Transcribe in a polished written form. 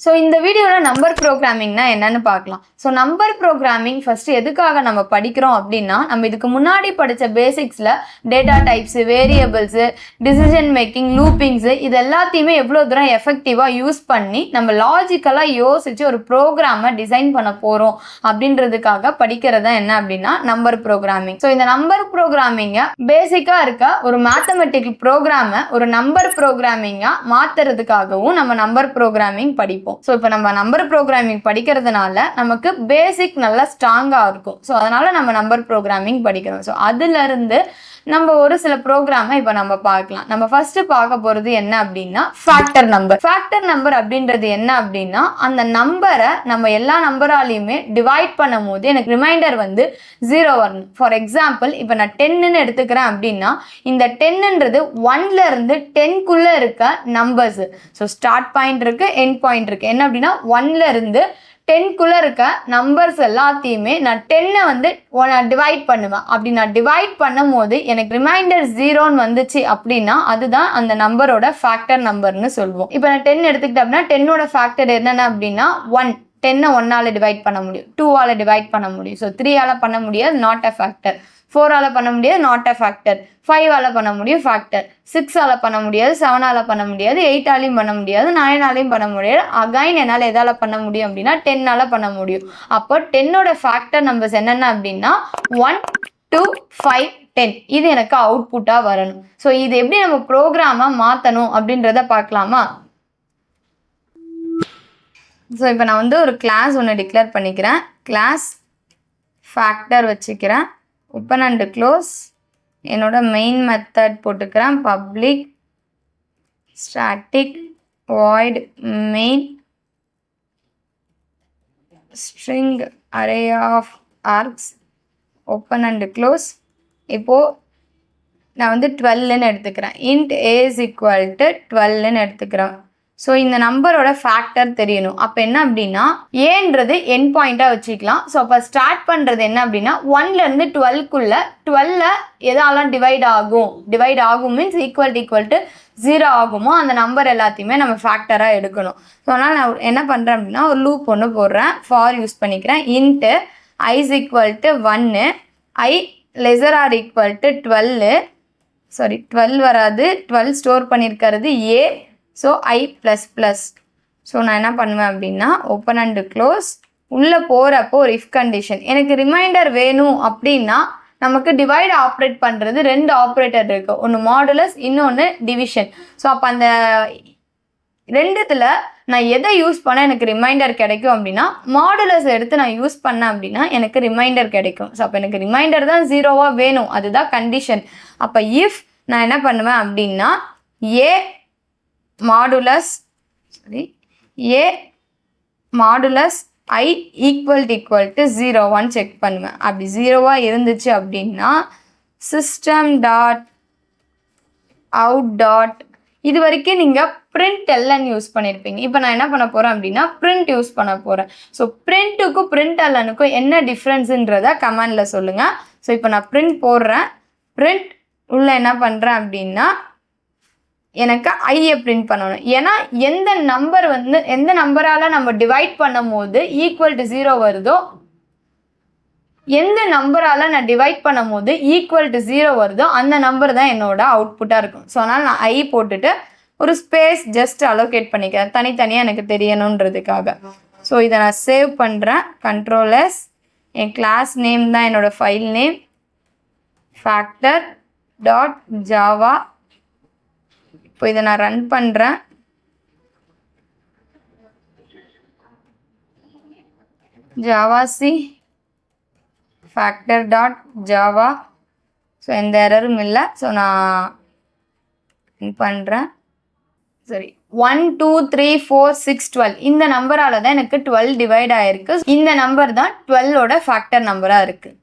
So இந்த வீடியோவில் number ப்ரோக்ராமிங்னா என்னன்னு பார்க்கலாம். ஸோ நம்பர் ப்ரோக்ராமிங் ஃபஸ்ட்டு எதுக்காக நம்ம படிக்கிறோம் அப்படின்னா, நம்ம இதுக்கு முன்னாடி படித்த பேசிக்ஸில் data types, variables, decision making, loopings இது எல்லாத்தையுமே எவ்வளோ தூரம் எஃபெக்டிவாக யூஸ் பண்ணி நம்ம லாஜிக்கலாக யோசித்து ஒரு ப்ரோக்ராமை டிசைன் பண்ண போகிறோம் அப்படின்றதுக்காக படிக்கிறது தான் என்ன அப்படின்னா நம்பர் ப்ரோக்ராமிங். ஸோ இந்த நம்பர் ப்ரோக்ராமிங்கை பேசிக்காக இருக்க ஒரு மேத்தமெட்டிக்கல் ப்ரோக்ராமை ஒரு நம்பர் ப்ரோக்ராமிங்காக மாற்றுறதுக்காகவும் நம்ம நம்பர் ப்ரோக்ராமிங் படிப்போம். ஸோ இப்போ நம்ம நம்பர் ப்ரோக்ராமிங் படிக்கிறதுனால நமக்கு பேசிக் நல்லா ஸ்ட்ராங்காக இருக்கும். ஸோ அதனால நம்ம நம்பர் ப்ரோக்ராமிங் படிக்கிறோம். ஸோ அதுலேருந்து நம்ம ஒரு சில ப்ரோக்ராமை இப்போ நம்ம பார்க்கலாம். நம்ம ஃபர்ஸ்ட் பார்க்க போகிறது என்ன அப்படின்னா ஃபேக்டர் நம்பர். ஃபேக்டர் நம்பர் அப்படின்றது என்ன அப்படின்னா, அந்த நம்பரை நம்ம எல்லா நம்பராலையுமே டிவைட் பண்ணும் போது எனக்கு ரிமைண்டர் வந்து 0 வரணும். ஃபார் எக்ஸாம்பிள் இப்போ நான் 10ன்னு எடுத்துக்கிறேன் அப்படின்னா, இந்த 10ன்றது 1ல இருந்து 10க்குள்ளே இருக்க நம்பர்ஸ். ஸோ ஸ்டார்ட் பாயிண்ட் இருக்கு, எண்ட் பாயிண்ட் இருக்கு. என்ன அப்படின்னா 1ல இருந்து 10க்குள்ளே இருக்க நம்பர்ஸ் எல்லாத்தையுமே நான் 10 வந்து டிவைட் பண்ணுவேன். அப்படி நான் டிவைட் பண்ணும் போது எனக்கு ரிமைண்டர் 0ன்னு வந்துச்சு அப்படின்னா அதுதான் அந்த நம்பரோட ஃபேக்டர் நம்பர்னு சொல்லுவோம். இப்போ நான் 10 எடுத்துக்கிட்டேன் அப்படின்னா 10ஓட ஃபேக்டர் என்னென்ன அப்படின்னா 1. 10 1ஆல் டிவைட் பண்ண முடியும், 2ஆல் டிவைட் பண்ண முடியும். ஸோ 3ஆல் பண்ண முடியாது, நாட் அ ஃபேக்டர். 4ஆல் பண்ண முடியாது, நாட் அ ஃபேக்டர். 5ஆல் பண்ண முடியும், ஃபேக்டர். 6ஆல் பண்ண முடியாது, 7ஆல் பண்ண முடியாது, 8ஆலையும் பண்ண முடியாது, 9ஆலையும் பண்ண முடியாது. அகைன் என்னால் எதால் பண்ண முடியும் அப்படின்னா 10ஆல் பண்ண முடியும். அப்போ 10ஓட ஃபேக்டர் நம்பர்ஸ் என்னென்ன அப்படின்னா 1, 2, 5, 10. இது எனக்கு அவுட்புட்டாக வரணும். ஸோ இது எப்படி நம்ம ப்ரோக்ராமாக மாற்றணும் அப்படின்றத பார்க்கலாமா? ஸோ இப்போ நான் வந்து ஒரு கிளாஸ் ஒன்று டிக்ளேர் பண்ணிக்கிறேன். கிளாஸ் ஃபேக்டர் வச்சுக்கிறேன். Open and close. என்னோட மெயின் மெத்தட் போட்டுக்கிறேன். Public static void main string array of args. Open and close. இப்போது நான் வந்து 12ன்னு எடுத்துக்கிறேன். Int a is equal to 12ன்னு எடுத்துக்கிறேன். ஸோ இந்த நம்பரோட ஃபேக்டர் தெரியணும். அப்போ என்ன அப்படின்னா ஏன்றது என் பாயிண்ட்டாக வச்சுக்கலாம். ஸோ அப்போ ஸ்டார்ட் பண்ணுறது என்ன அப்படின்னா 1லேருந்து 12க்குள்ளே 12 எதாலாம் டிவைட் ஆகும் மீன்ஸ் ஈக்குவல் டு 0 ஆகுமோ அந்த நம்பர் எல்லாத்தையுமே நம்ம ஃபேக்டராக எடுக்கணும். ஸோ அதனால் நான் என்ன பண்ணுறேன் அப்படின்னா ஒரு லூப் ஒன்று போடுறேன். ஃபார் யூஸ் பண்ணிக்கிறேன். Int i is equal to 1, i lesser or equal to 12 வராது, 12 ஸ்டோர் பண்ணியிருக்கிறது ஏ. So i plus plus. So நான் என்ன பண்ணுவேன் அப்படின்னா ஓப்பன் அண்டு க்ளோஸ். உள்ளே போகிறப்போ ஒரு இஃப் கண்டிஷன். எனக்கு ரிமைண்டர் வேணும் அப்படின்னா நமக்கு டிவைட் ஆப்ரேட் பண்ணுறது 2 ஆப்ரேட்டர் இருக்குது. ஒன்று மாடுலஸ், இன்னொன்று டிவிஷன். ஸோ அப்போ அந்த 2த்தில் நான் எதை யூஸ் பண்ண எனக்கு ரிமைண்டர் கிடைக்கும் அப்படின்னா மாடுலஸ் எடுத்து நான் யூஸ் பண்ணேன் அப்படின்னா எனக்கு ரிமைண்டர் கிடைக்கும். ஸோ அப்போ எனக்கு ரிமைண்டர் தான் 0வாக வேணும், அதுதான் கண்டிஷன். அப்போ இஃப் நான் என்ன பண்ணுவேன் அப்படின்னா a modulus i equal to 0 check பண்ணுவேன். அப்படி 0வாக இருந்துச்சு அப்படின்னா சிஸ்டம் டாட் அவுட் டாட் இது வரைக்கும் நீங்கள் println யூஸ் பண்ணியிருப்பீங்க. இப்போ நான் என்ன பண்ண போகிறேன் அப்படின்னா print யூஸ் பண்ண போகிறேன். ஸோ பிரிண்ட்டுக்கும் printlnக்கும் என்ன டிஃப்ரென்ஸுன்றதை கமெண்டில் சொல்லுங்கள். ஸோ இப்போ நான் print போடுறேன். print உள்ள என்ன பண்ணுறேன் அப்படின்னா எனக்கு ஐயை பிரிண்ட் பண்ணணும். ஏன்னா எந்த நம்பரால் நம்ம டிவைட் பண்ணும் போது ஈக்குவல் டு 0 வருதோ, எந்த நம்பரால் நான் டிவைட் பண்ணும் போது ஈக்குவல் டு 0 வருதோ அந்த நம்பர் தான் என்னோட அவுட்புட்டாக இருக்கும். ஸோ அதனால் நான் ஐ போட்டுட்டு ஒரு ஸ்பேஸ் ஜஸ்ட் அலோகேட் பண்ணிக்கிறேன், தனித்தனியாக எனக்கு தெரியணுன்றதுக்காக. ஸோ இதை நான் சேவ் பண்ணுறேன். கண்ட்ரோல்-S. என் கிளாஸ் நேம் தான் என்னோடய ஃபைல் நேம் factor.java. இப்போ இதை நான் ரன் பண்ணுறேன். ஜாவாc factor.java. ஸோ எந்த எரரும் இல்லை. ஸோ நான் ரன் பண்ணுறேன். சரி, 1, 2, 3, 4, 6, 12 இந்த நம்பரால் தான் எனக்கு 12 டிவைட் ஆகிருக்கு. இந்த நம்பர் தான் 12ஓட ஃபேக்டர் நம்பராக இருக்குது.